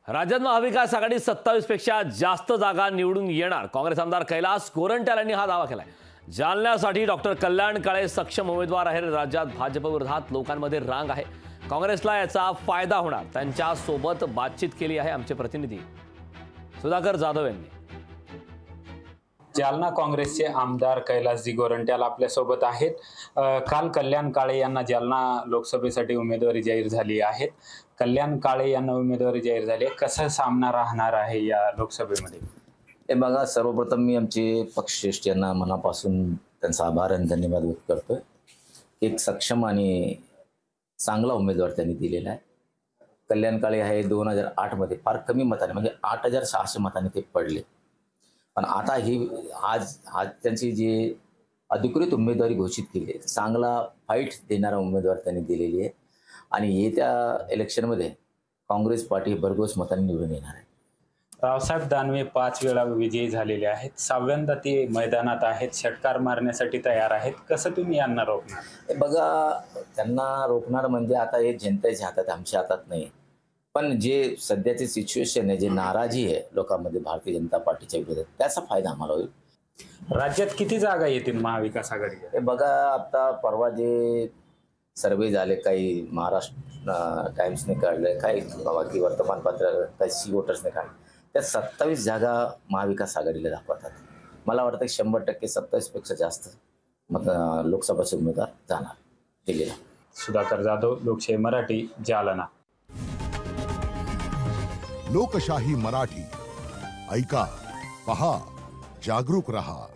राज्यात महाविकास आघाडी 27 पेक्षा जास्त जागा निवडून येणार। काँग्रेस आमदार कैलास गोरंट्याल यांनी हा दावा केलाय। जालन्यासाठी डॉक्टर कल्याण काळे सक्षम उमेदवार आहे। राज्यात भाजप विरोधात लोकांमध्ये रांग आहे। काँग्रेसला याचा फायदा होणार। त्यांच्या सोबत बातचीत केली आहे आमचे प्रतिनिधी सुधाकर जाधव यांनी। जालना काँग्रेसचे आमदार कैलासजी गोरंट्याल आपल्या सोबत आहेत। काल कल्याण काळे यांना जालना लोकसभेसाठी उमेदवारी जाहीर झाली आहे। कल्याण काळे यांना उमेदवारी जाहीर झाली आहे। कसा सामना राहणार आहे या लोकसभेमध्ये? हे बघा, सर्वप्रथम मी आमचे पक्षश्रेष्ठ यांना मनापासून त्यांचा आभार आणि धन्यवाद व्यक्त करतोय। एक सक्षम आणि चांगला उमेदवार त्यांनी दिलेला आहे। कल्याण काळे आहे 2008 मध्ये फार कमी मताने म्हणजे 8600 मतांनी ते पडले, पण आता ही आज त्यांची जी अधिकृत उमेदवारी घोषित केली आहे, चांगला फाईट देणारा उमेदवार त्यांनी दिलेली आहे आणि येत्या इलेक्शनमध्ये काँग्रेस पार्टी भरघोस मतांनी निवडून येणार आहे। रावसाहेब दानवे 5 वेळा विजयी झालेले आहेत। 6व्यांदा ते मैदानात आहेत, षटकार मारण्यासाठी तयार आहेत। कसं तुम्ही यांना रोखणार? हे बघा, त्यांना रोखणार म्हणजे आता हे जनतेच्या हातात, आमच्या हातात नाही। पण जे सध्याची सिच्युएशन आहे, जे नाराजी आहे लोकांमध्ये भारतीय जनता पार्टीच्या विरोधात, त्याचा फायदा आम्हाला होईल। राज्यात किती जागा येतील महाविकास आघाडीला? हे बघा, आता परवा जे सर्वे झाले, काही महाराष्ट्र टाइम्सने काढले, काही बाकी वर्तमानपत्र, काही सी वोटर्सने काढले, त्या 27 जागा महाविकास आघाडीला दाखवतात। मला वाटतं 100% 27 पेक्षा जास्त लोकसभाचे उमेदवार जाणार दिल्लीला। सुधाकर जाधव, लोकशाही मराठी, जालना। लोकशाही मराठी, ऐका, पहा, जागरूक रहा।